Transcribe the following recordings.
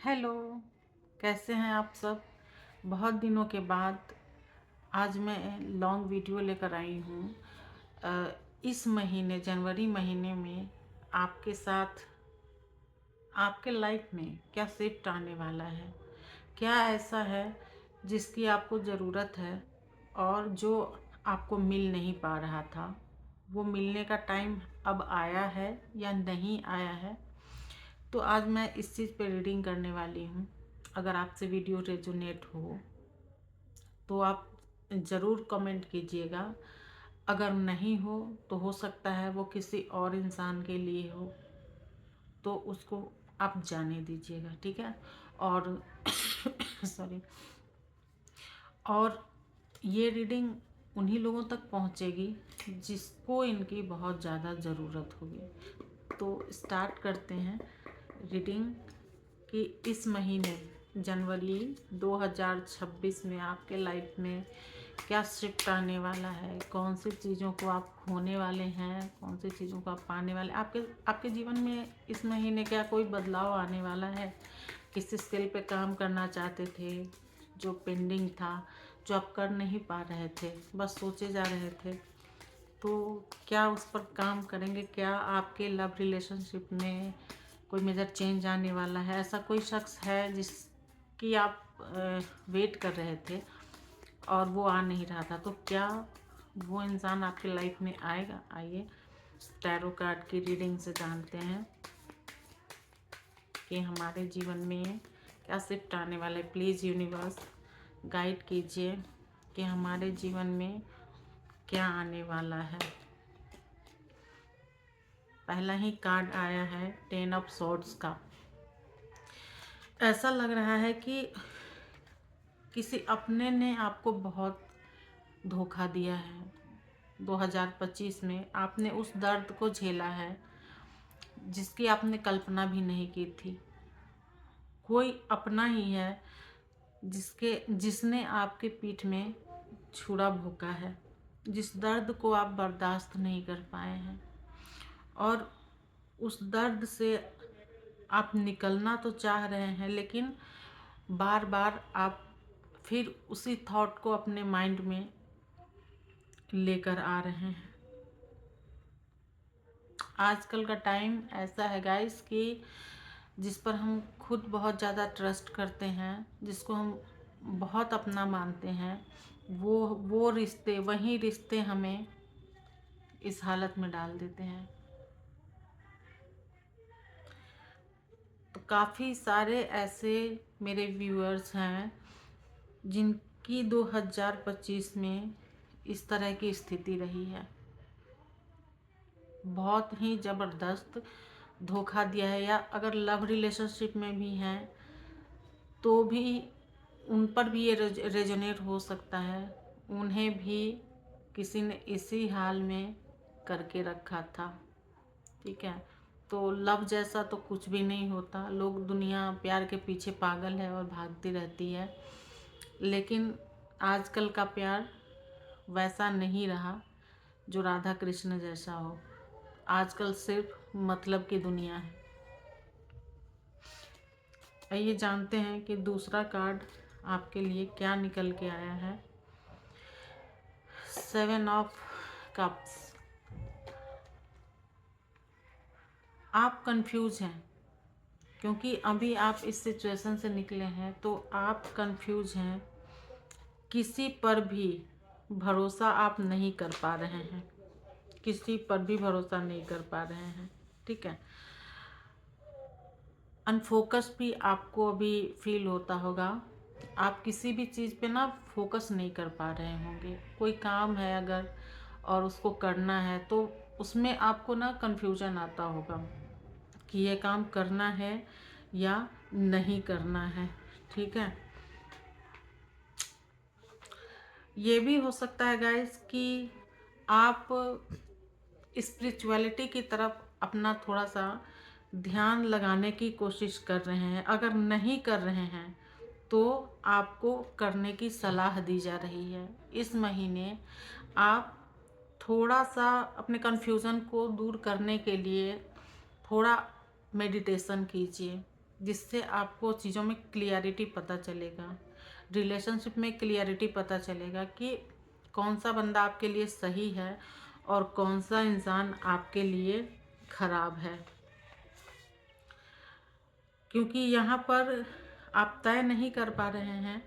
Hello, कैसे हैं आप सब। बहुत दिनों के बाद आज मैं लॉन्ग वीडियो लेकर आई हूँ। इस महीने जनवरी महीने में आपके साथ आपके लाइफ में क्या शिफ्ट आने वाला है, क्या ऐसा है जिसकी आपको ज़रूरत है और जो आपको मिल नहीं पा रहा था, वो मिलने का टाइम अब आया है या नहीं आया है। तो आज मैं इस चीज़ पे रीडिंग करने वाली हूँ। अगर आपसे वीडियो रेजोनेट हो तो आप ज़रूर कमेंट कीजिएगा। अगर नहीं हो तो हो सकता है वो किसी और इंसान के लिए हो, तो उसको आप जाने दीजिएगा, ठीक है। और सॉरी। और ये रीडिंग उन्हीं लोगों तक पहुंचेगी जिसको इनकी बहुत ज़्यादा ज़रूरत होगी। तो स्टार्ट करते हैं रीडिंग कि इस महीने जनवरी 2026 में आपके लाइफ में क्या शिफ्ट आने वाला है, कौन सी चीज़ों को आप खोने वाले हैं, कौन सी चीज़ों को आप पाने वाले हैं। आपके जीवन में इस महीने क्या कोई बदलाव आने वाला है। किस स्किल पे काम करना चाहते थे, जो पेंडिंग था, जो आप कर नहीं पा रहे थे, बस सोचे जा रहे थे, तो क्या उस पर काम करेंगे। क्या आपके लव रिलेशनशिप में कोई मेजर चेंज आने वाला है। ऐसा कोई शख्स है जिसकी आप वेट कर रहे थे और वो आ नहीं रहा था, तो क्या वो इंसान आपके लाइफ में आएगा। आइए टैरो कार्ड की रीडिंग से जानते हैं कि हमारे जीवन में क्या शिफ्ट आने वाला है। प्लीज़ यूनिवर्स गाइड कीजिए कि हमारे जीवन में क्या आने वाला है। पहला ही कार्ड आया है 10 ऑफ सॉर्ड्स का। ऐसा लग रहा है कि किसी अपने ने आपको बहुत धोखा दिया है। 2025 में आपने उस दर्द को झेला है जिसकी आपने कल्पना भी नहीं की थी। कोई अपना ही है जिसने आपके पीठ में छुरा भोंका है, जिस दर्द को आप बर्दाश्त नहीं कर पाए हैं, और उस दर्द से आप निकलना तो चाह रहे हैं, लेकिन बार बार आप फिर उसी थॉट को अपने माइंड में लेकर आ रहे हैं। आजकल का टाइम ऐसा है गाइस कि जिस पर हम खुद बहुत ज़्यादा ट्रस्ट करते हैं, जिसको हम बहुत अपना मानते हैं, वो रिश्ते, वही रिश्ते हमें इस हालत में डाल देते हैं। तो काफ़ी सारे ऐसे मेरे व्यूअर्स हैं जिनकी 2025 में इस तरह की स्थिति रही है। बहुत ही ज़बरदस्त धोखा दिया है, या अगर लव रिलेशनशिप में भी हैं तो भी उन पर भी ये रेजोनेट हो सकता है। उन्हें भी किसी ने इसी हाल में करके रखा था, ठीक है। तो लव जैसा तो कुछ भी नहीं होता। लोग, दुनिया प्यार के पीछे पागल है और भागती रहती है, लेकिन आजकल का प्यार वैसा नहीं रहा जो राधा कृष्ण जैसा हो। आजकल सिर्फ मतलब की दुनिया है। आइए जानते हैं कि दूसरा कार्ड आपके लिए क्या निकल के आया है। 7 ऑफ कप्स। आप कंफ्यूज हैं क्योंकि अभी आप इस सिचुएशन से निकले हैं, तो आप कंफ्यूज हैं। किसी पर भी भरोसा आप नहीं कर पा रहे हैं, किसी पर भी भरोसा नहीं कर पा रहे हैं, ठीक है। अनफोकस भी आपको अभी फील होता होगा। आप किसी भी चीज़ पे ना फोकस नहीं कर पा रहे होंगे। कोई काम है अगर और उसको करना है तो उसमें आपको ना कंफ्यूजन आता होगा कि ये काम करना है या नहीं करना है, ठीक है। ये भी हो सकता है गाइस कि आप स्पिरिचुअलिटी की तरफ अपना थोड़ा सा ध्यान लगाने की कोशिश कर रहे हैं। अगर नहीं कर रहे हैं तो आपको करने की सलाह दी जा रही है। इस महीने आप थोड़ा सा अपने कन्फ्यूज़न को दूर करने के लिए थोड़ा मेडिटेशन कीजिए, जिससे आपको चीज़ों में क्लियरिटी पता चलेगा, रिलेशनशिप में क्लियरिटी पता चलेगा कि कौन सा बंदा आपके लिए सही है और कौन सा इंसान आपके लिए खराब है। क्योंकि यहाँ पर आप तय नहीं कर पा रहे हैं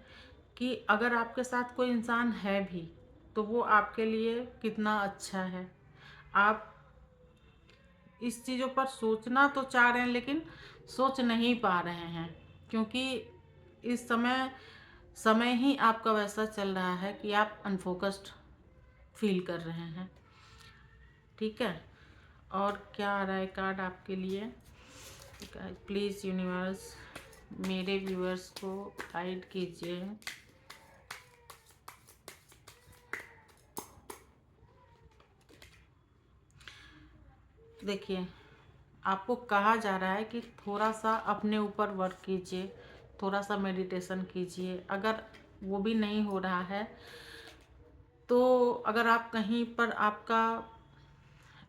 कि अगर आपके साथ कोई इंसान है भी तो वो आपके लिए कितना अच्छा है। आप इस चीज़ों पर सोचना तो चाह रहे हैं लेकिन सोच नहीं पा रहे हैं, क्योंकि इस समय ही आपका वैसा चल रहा है कि आप अनफोकस्ड फील कर रहे हैं। ठीक है, और क्या आ रहा है कार्ड आपके लिए? प्लीज़ यूनिवर्स मेरे व्यूअर्स को गाइड कीजिए। देखिए, आपको कहा जा रहा है कि थोड़ा सा अपने ऊपर वर्क कीजिए, थोड़ा सा मेडिटेशन कीजिए। अगर वो भी नहीं हो रहा है तो अगर आप कहीं पर आपका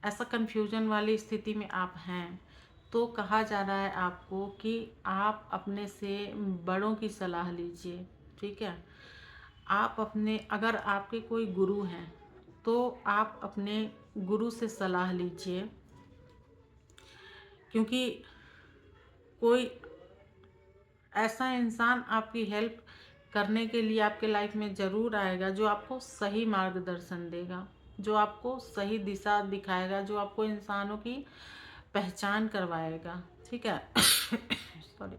ऐसा कन्फ्यूजन वाली स्थिति में आप हैं तो कहा जा रहा है आपको कि आप अपने से बड़ों की सलाह लीजिए। ठीक है, आप अपने, अगर आपके कोई गुरु हैं तो आप अपने गुरु से सलाह लीजिए, क्योंकि कोई ऐसा इंसान आपकी हेल्प करने के लिए आपके लाइफ में ज़रूर आएगा जो आपको सही मार्गदर्शन देगा, जो आपको सही दिशा दिखाएगा, जो आपको इंसानों की पहचान करवाएगा। ठीक है सॉरी।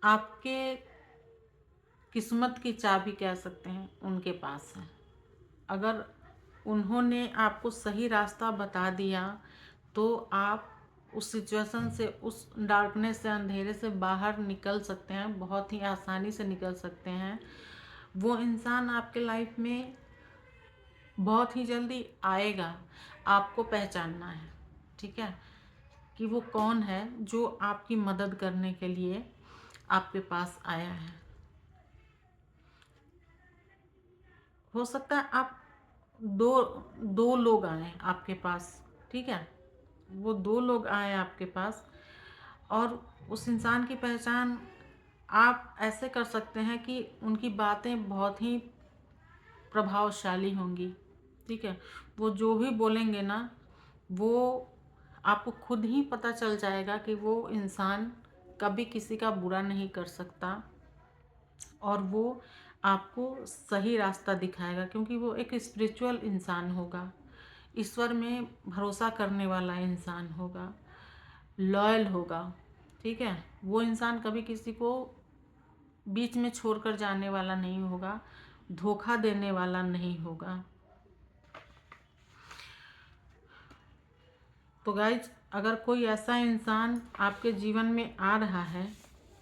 आपके किस्मत की चाबी कह सकते हैं उनके पास है। अगर उन्होंने आपको सही रास्ता बता दिया तो आप उस सिचुएशन से, उस डार्कनेस से, अंधेरे से बाहर निकल सकते हैं, बहुत ही आसानी से निकल सकते हैं। वो इंसान आपके लाइफ में बहुत ही जल्दी आएगा, आपको पहचानना है। ठीक है, कि वो कौन है जो आपकी मदद करने के लिए आपके पास आया है। हो सकता है आप दो दो लोग आए आपके पास। ठीक है, वो दो लोग आए आपके पास और उस इंसान की पहचान आप ऐसे कर सकते हैं कि उनकी बातें बहुत ही प्रभावशाली होंगी। ठीक है, वो जो भी बोलेंगे ना, वो आपको खुद ही पता चल जाएगा कि वो इंसान कभी किसी का बुरा नहीं कर सकता और वो आपको सही रास्ता दिखाएगा, क्योंकि वो एक स्पिरिचुअल इंसान होगा, ईश्वर में भरोसा करने वाला इंसान होगा, लॉयल होगा। ठीक है, वो इंसान कभी किसी को बीच में छोड़कर जाने वाला नहीं होगा, धोखा देने वाला नहीं होगा। तो गाइज, अगर कोई ऐसा इंसान आपके जीवन में आ रहा है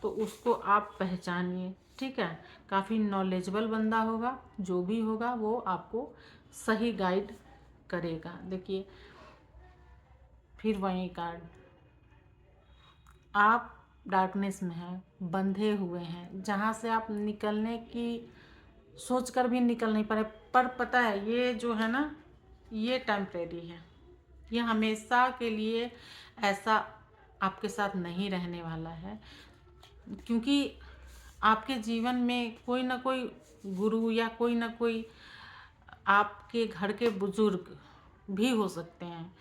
तो उसको आप पहचानिए। ठीक है, काफ़ी नॉलेजेबल बंदा होगा, जो भी होगा वो आपको सही गाइड करेगा। देखिए, फिर वही कार्ड, आप डार्कनेस में हैं, बंधे हुए हैं, जहाँ से आप निकलने की सोचकर भी निकल नहीं पा रहे। पर पता है ये जो है ना, ये टेम्परेरी है, ये हमेशा के लिए ऐसा आपके साथ नहीं रहने वाला है। क्योंकि आपके जीवन में कोई ना कोई गुरु या कोई ना कोई आपके घर के बुजुर्ग भी हो सकते हैं,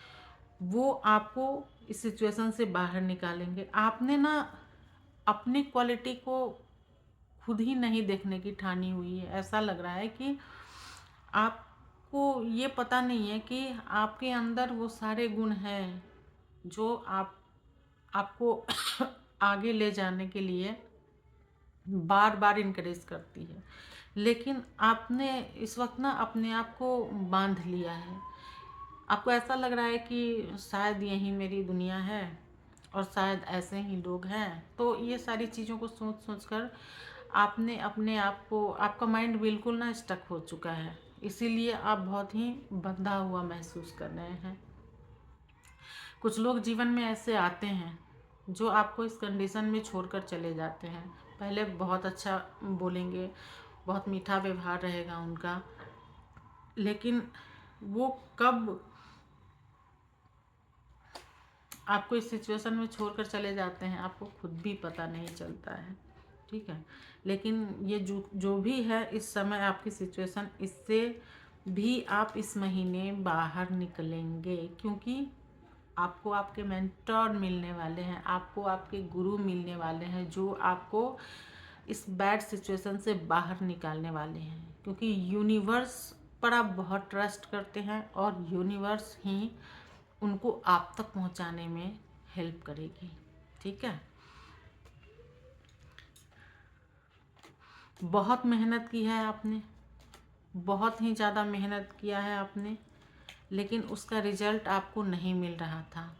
वो आपको इस सिचुएशन से बाहर निकालेंगे। आपने ना अपनी क्वालिटी को खुद ही नहीं देखने की ठानी हुई है। ऐसा लग रहा है कि आपको ये पता नहीं है कि आपके अंदर वो सारे गुण हैं जो आपको आगे ले जाने के लिए बार बार इनकरेज करती है। लेकिन आपने इस वक्त ना अपने आप को बांध लिया है। आपको ऐसा लग रहा है कि शायद यही मेरी दुनिया है और शायद ऐसे ही लोग हैं। तो ये सारी चीज़ों को सोच सोच कर आपने अपने आप को, आपका माइंड बिल्कुल ना स्टक हो चुका है, इसीलिए आप बहुत ही बंधा हुआ महसूस कर रहे हैं। कुछ लोग जीवन में ऐसे आते हैं जो आपको इस कंडीशन में छोड़कर चले जाते हैं। पहले बहुत अच्छा बोलेंगे, बहुत मीठा व्यवहार रहेगा उनका, लेकिन वो कब आपको इस सिचुएशन में छोड़कर चले जाते हैं, आपको खुद भी पता नहीं चलता है, ठीक है। लेकिन ये जो जो भी है इस समय आपकी सिचुएशन, इससे भी आप इस महीने बाहर निकलेंगे, क्योंकि आपको आपके मेंटर मिलने वाले हैं, आपको आपके गुरु मिलने वाले हैं, जो आपको इस बैड सिचुएशन से बाहर निकालने वाले हैं। क्योंकि यूनिवर्स पर आप बहुत ट्रस्ट करते हैं और यूनिवर्स ही उनको आप तक पहुंचाने में हेल्प करेगी, ठीक है। बहुत मेहनत की है आपने, बहुत ही ज़्यादा मेहनत किया है आपने, लेकिन उसका रिजल्ट आपको नहीं मिल रहा था।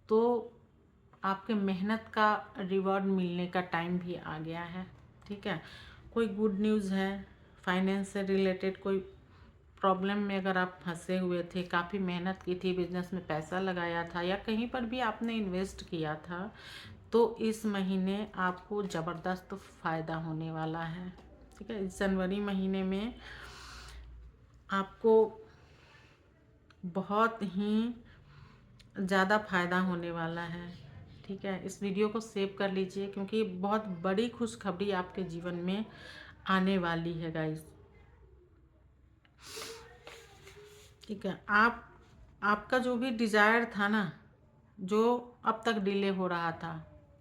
तो आपके मेहनत का रिवॉर्ड मिलने का टाइम भी आ गया है, ठीक है। कोई गुड न्यूज़ है, फाइनेंस से रिलेटेड कोई प्रॉब्लम में अगर आप फंसे हुए थे, काफ़ी मेहनत की थी, बिजनेस में पैसा लगाया था या कहीं पर भी आपने इन्वेस्ट किया था, तो इस महीने आपको ज़बरदस्त फ़ायदा होने वाला है, ठीक है। इस जनवरी महीने में आपको बहुत ही ज़्यादा फ़ायदा होने वाला है, ठीक है। इस वीडियो को सेव कर लीजिए, क्योंकि बहुत बड़ी खुशखबरी आपके जीवन में आने वाली है गाइस, ठीक है। आपका जो भी डिज़ायर था ना, जो अब तक डिले हो रहा था,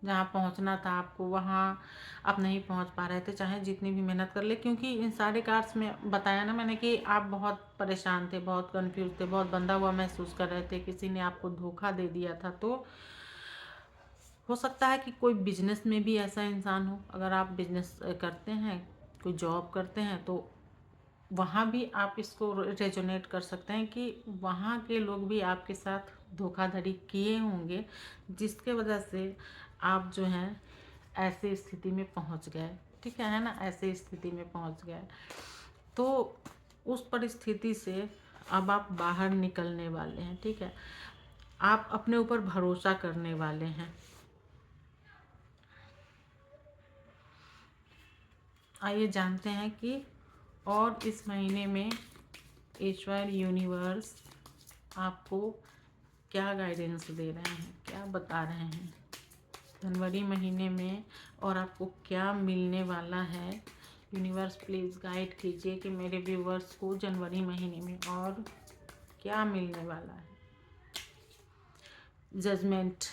जहाँ पहुँचना था आपको वहाँ आप नहीं पहुँच पा रहे थे, चाहे जितनी भी मेहनत कर ले। क्योंकि इन सारे कार्ड्स में बताया ना मैंने कि आप बहुत परेशान थे, बहुत कंफ्यूज थे, बहुत बंधा हुआ महसूस कर रहे थे, किसी ने आपको धोखा दे दिया था। तो हो सकता है कि कोई बिजनेस में भी ऐसा इंसान हो, अगर आप बिजनेस करते हैं, कोई जॉब करते हैं, तो वहाँ भी आप इसको रेजोनेट कर सकते हैं कि वहाँ के लोग भी आपके साथ धोखाधड़ी किए होंगे, जिसके वजह से आप जो हैं ऐसे स्थिति में पहुँच गए, ठीक है ना, ऐसे स्थिति में पहुँच गए। तो उस परिस्थिति से अब आप बाहर निकलने वाले हैं, ठीक है। आप अपने ऊपर भरोसा करने वाले हैं। आइए जानते हैं कि और इस महीने में ईश्वर यूनिवर्स आपको क्या गाइडेंस दे रहे हैं, क्या बता रहे हैं जनवरी महीने में, और आपको क्या मिलने वाला है। यूनिवर्स प्लीज़ गाइड कीजिए कि मेरे व्यूवर्स को जनवरी महीने में और क्या मिलने वाला है। जजमेंट,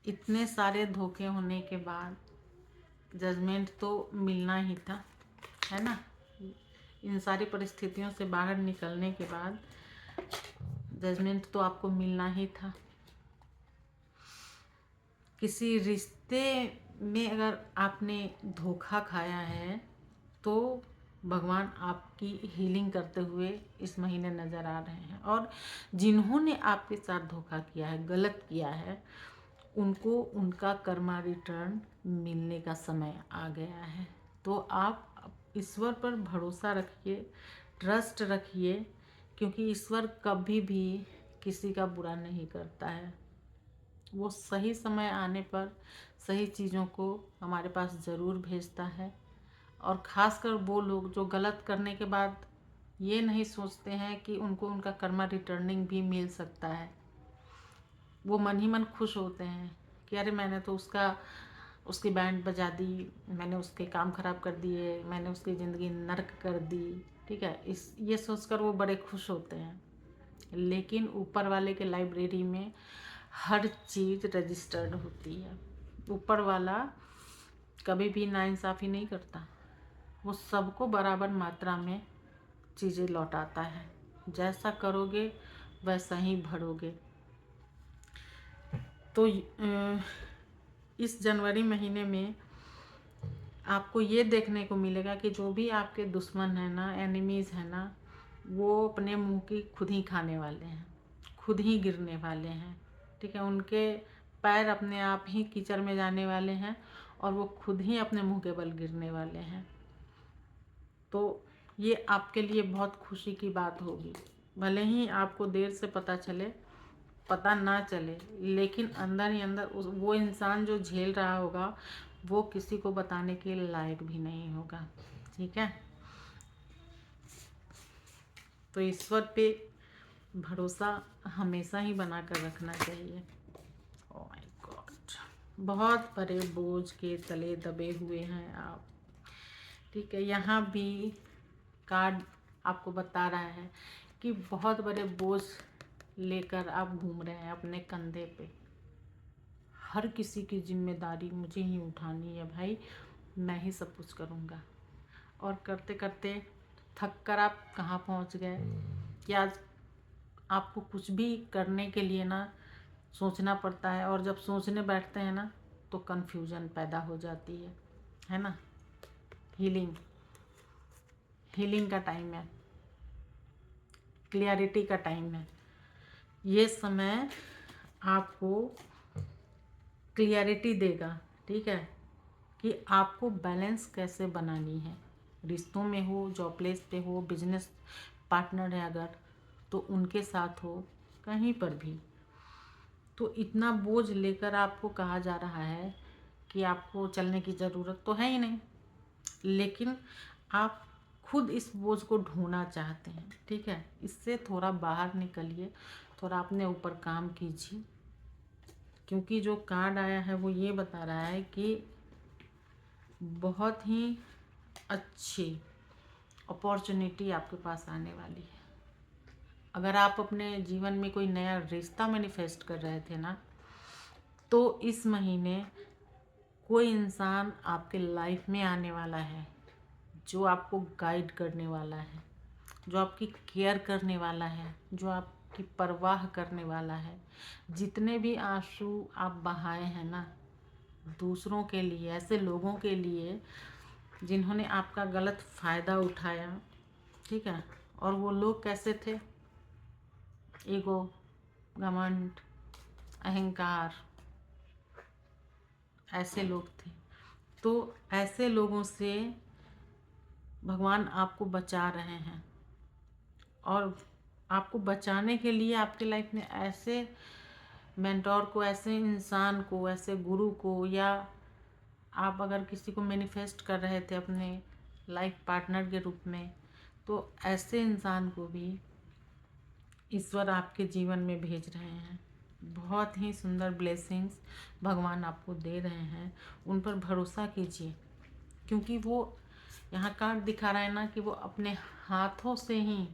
इतने सारे धोखे होने के बाद जजमेंट तो मिलना ही था, है ना। इन सारी परिस्थितियों से बाहर निकलने के बाद जजमेंट तो आपको मिलना ही था। किसी रिश्ते में अगर आपने धोखा खाया है, तो भगवान आपकी हीलिंग करते हुए इस महीने नज़र आ रहे हैं। और जिन्होंने आपके साथ धोखा किया है, गलत किया है, उनको उनका कर्मा रिटर्न मिलने का समय आ गया है। तो आप ईश्वर पर भरोसा रखिए, ट्रस्ट रखिए, क्योंकि ईश्वर कभी भी किसी का बुरा नहीं करता है। वो सही समय आने पर सही चीज़ों को हमारे पास ज़रूर भेजता है। और ख़ासकर वो लोग जो गलत करने के बाद ये नहीं सोचते हैं कि उनको उनका कर्मा रिटर्निंग भी मिल सकता है, वो मन ही मन खुश होते हैं कि अरे मैंने तो उसकी बैंड बजा दी, मैंने उसके काम ख़राब कर दिए, मैंने उसकी ज़िंदगी नर्क कर दी, ठीक है। ये सोचकर वो बड़े खुश होते हैं। लेकिन ऊपर वाले के लाइब्रेरी में हर चीज़ रजिस्टर्ड होती है। ऊपर वाला कभी भी नाइंसाफ़ी नहीं करता, वो सबको बराबर मात्रा में चीज़ें लौटाता है। जैसा करोगे वैसा ही भरोगे। तो इस जनवरी महीने में आपको ये देखने को मिलेगा कि जो भी आपके दुश्मन हैं ना, एनिमीज़ हैं ना, वो अपने मुंह की खुद ही खाने वाले हैं, खुद ही गिरने वाले हैं, ठीक है। उनके पैर अपने आप ही कीचड़ में जाने वाले हैं और वो खुद ही अपने मुंह के बल गिरने वाले हैं। तो ये आपके लिए बहुत खुशी की बात होगी। भले ही आपको देर से पता ना चले, लेकिन अंदर ही अंदर वो इंसान जो झेल रहा होगा, वो किसी को बताने के लायक भी नहीं होगा, ठीक है। तो ईश्वर पे भरोसा हमेशा ही बना कर रखना चाहिए। ओह माय गॉड, बहुत बड़े बोझ के तले दबे हुए हैं आप। ठीक है, यहाँ भी कार्ड आपको बता रहा है कि बहुत बड़े बोझ लेकर आप घूम रहे हैं अपने कंधे पे। हर किसी की जिम्मेदारी मुझे ही उठानी है भाई, मैं ही सब कुछ करूँगा। और करते करते थक कर आप कहाँ पहुँच गए कि आज आपको कुछ भी करने के लिए ना सोचना पड़ता है, और जब सोचने बैठते हैं ना तो कन्फ्यूजन पैदा हो जाती है ना। हीलिंग हीलिंग का टाइम है, क्लियरिटी का टाइम है। ये समय आपको क्लियरिटी देगा, ठीक है, कि आपको बैलेंस कैसे बनानी है। रिश्तों में हो, जॉब प्लेस पे हो, बिजनेस पार्टनर है अगर तो उनके साथ हो, कहीं पर भी। तो इतना बोझ लेकर आपको कहा जा रहा है कि आपको चलने की ज़रूरत तो है ही नहीं, लेकिन आप खुद इस बोझ को ढोना चाहते हैं। ठीक है, इससे थोड़ा बाहर निकलिए, थोड़ा अपने ऊपर काम कीजिए, क्योंकि जो कार्ड आया है वो ये बता रहा है कि बहुत ही अच्छी अपॉर्चुनिटी आपके पास आने वाली है। अगर आप अपने जीवन में कोई नया रिश्ता मैनिफेस्ट कर रहे थे ना, तो इस महीने कोई इंसान आपके लाइफ में आने वाला है जो आपको गाइड करने वाला है, जो आपकी केयर करने वाला है, जो आपकी परवाह करने वाला है। जितने भी आंसू आप बहाए हैं ना दूसरों के लिए, ऐसे लोगों के लिए जिन्होंने आपका गलत फ़ायदा उठाया, ठीक है, और वो लोग कैसे थे, ईगो, घमंड, अहंकार, ऐसे लोग थे। तो ऐसे लोगों से भगवान आपको बचा रहे हैं, और आपको बचाने के लिए आपके लाइफ में ऐसे मेंटोर को, ऐसे इंसान को, ऐसे गुरु को, या आप अगर किसी को मैनिफेस्ट कर रहे थे अपने लाइफ पार्टनर के रूप में, तो ऐसे इंसान को भी ईश्वर आपके जीवन में भेज रहे हैं। बहुत ही सुंदर ब्लेसिंग्स भगवान आपको दे रहे हैं, उन पर भरोसा कीजिए, क्योंकि वो यहाँ कार्ड दिखा रहा है ना कि वो अपने हाथों से ही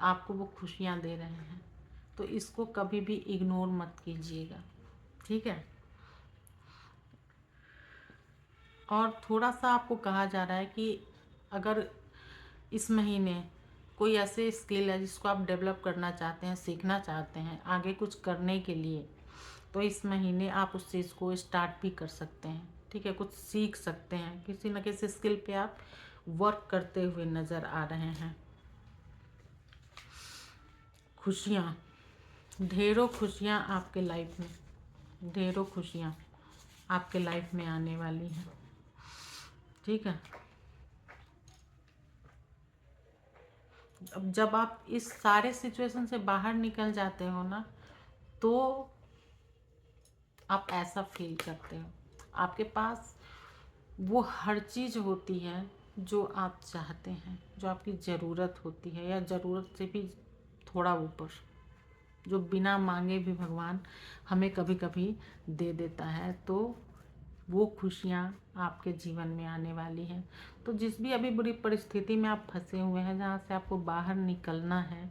आपको वो खुशियाँ दे रहे हैं। तो इसको कभी भी इग्नोर मत कीजिएगा, ठीक है। और थोड़ा सा आपको कहा जा रहा है कि अगर इस महीने कोई ऐसे स्किल है जिसको आप डेवलप करना चाहते हैं, सीखना चाहते हैं आगे कुछ करने के लिए, तो इस महीने आप उस चीज़ को स्टार्ट भी कर सकते हैं, ठीक है। कुछ सीख सकते हैं, किसी न किसी स्किल पे आप वर्क करते हुए नज़र आ रहे हैं। खुशियाँ, ढेरों खुशियाँ आपके लाइफ में, ढेरों खुशियाँ आपके लाइफ में आने वाली हैं, ठीक है। अब जब आप इस सारे सिचुएशन से बाहर निकल जाते हो ना, तो आप ऐसा फील करते हो आपके पास वो हर चीज़ होती है जो आप चाहते हैं, जो आपकी ज़रूरत होती है, या ज़रूरत से भी थोड़ा ऊपर, जो बिना मांगे भी भगवान हमें कभी कभी दे देता है। तो वो खुशियाँ आपके जीवन में आने वाली हैं। तो जिस भी अभी बुरी परिस्थिति में आप फंसे हुए हैं, जहाँ से आपको बाहर निकलना है,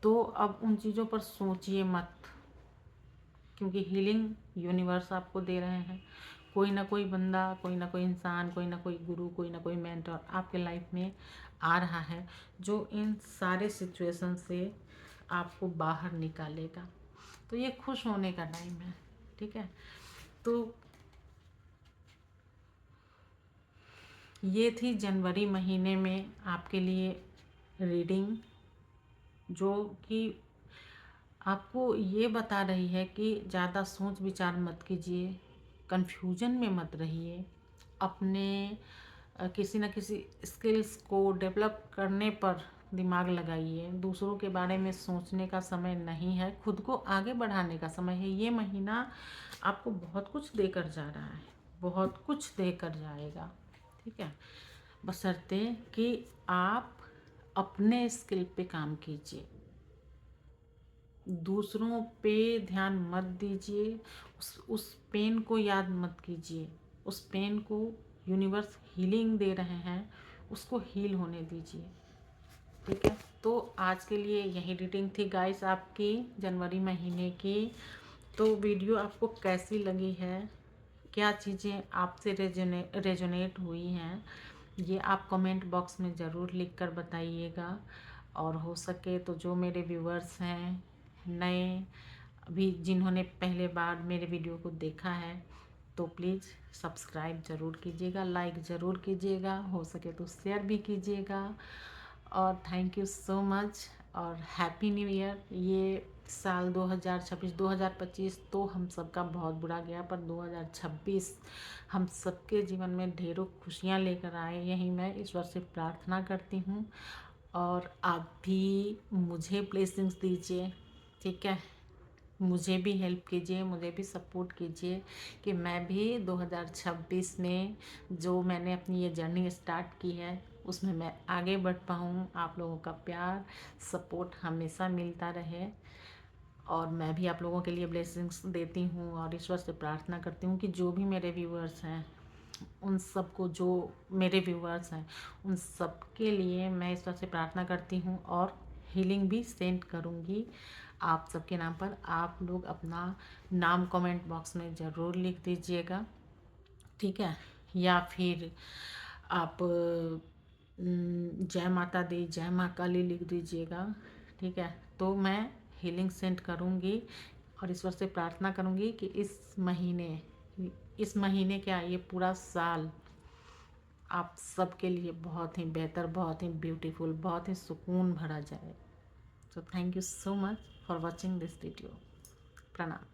तो अब उन चीज़ों पर सोचिए मत, क्योंकि हीलिंग यूनिवर्स आपको दे रहे हैं। कोई ना कोई बंदा, कोई ना कोई इंसान, कोई ना कोई गुरु, कोई ना कोई मेंटर आपके लाइफ में आ रहा है, जो इन सारे सिचुएशन से आपको बाहर निकालेगा। तो ये खुश होने का टाइम है, ठीक है। तो ये थी जनवरी महीने में आपके लिए रीडिंग, जो कि आपको ये बता रही है कि ज़्यादा सोच विचार मत कीजिए, कन्फ्यूजन में मत रहिए, अपने किसी न किसी स्किल्स को डेवलप करने पर दिमाग लगाइए। दूसरों के बारे में सोचने का समय नहीं है, खुद को आगे बढ़ाने का समय है। ये महीना आपको बहुत कुछ देकर जा रहा है, बहुत कुछ देकर जाएगा, ठीक है, बशर्ते कि आप अपने स्किल पे काम कीजिए। दूसरों पे ध्यान मत दीजिए, उस पेन को याद मत कीजिए। उस पेन को यूनिवर्स हीलिंग दे रहे हैं, उसको हील होने दीजिए। ठीक है, तो आज के लिए यही रीडिंग थी गाइस आपकी जनवरी महीने की। तो वीडियो आपको कैसी लगी है, क्या चीज़ें आपसे रेजोनेट हुई हैं, ये आप कमेंट बॉक्स में ज़रूर लिख कर बताइएगा। और हो सके तो जो मेरे व्यूअर्स हैं नए, अभी जिन्होंने पहले बार मेरे वीडियो को देखा है, तो प्लीज़ सब्सक्राइब ज़रूर कीजिएगा, लाइक ज़रूर कीजिएगा, हो सके तो शेयर भी कीजिएगा। और थैंक यू सो मच और हैप्पी न्यू ईयर। ये साल 2026 2025 तो हम सबका बहुत बुरा गया, पर 2026 हम सबके जीवन में ढेरों खुशियाँ लेकर आए, यही मैं ईश्वर से प्रार्थना करती हूँ। और आप भी मुझे ब्लेसिंग्स दीजिए, ठीक है, मुझे भी हेल्प कीजिए, मुझे भी सपोर्ट कीजिए कि मैं भी 2026 में जो मैंने अपनी ये जर्नी स्टार्ट की है उसमें मैं आगे बढ़ पाऊँ। आप लोगों का प्यार सपोर्ट हमेशा मिलता रहे, और मैं भी आप लोगों के लिए ब्लेसिंग्स देती हूँ और ईश्वर से प्रार्थना करती हूँ कि जो भी मेरे व्यूअर्स हैं उन सबको, जो मेरे व्यूअर्स हैं उन सब के लिए मैं ईश्वर से प्रार्थना करती हूँ और हीलिंग भी सेंड करूँगी आप सबके नाम पर। आप लोग अपना नाम कमेंट बॉक्स में ज़रूर लिख दीजिएगा, ठीक है, या फिर आप जय माता दी, जय माँ काली लिख दीजिएगा, ठीक है। तो मैं हीलिंग सेंड करूँगी और ईश्वर से प्रार्थना करूँगी कि इस महीने क्या, ये पूरा साल आप सबके लिए बहुत ही बेहतर, बहुत ही ब्यूटीफुल, बहुत ही सुकून भरा जाए। So thank you so much for watching this video. प्रणाम।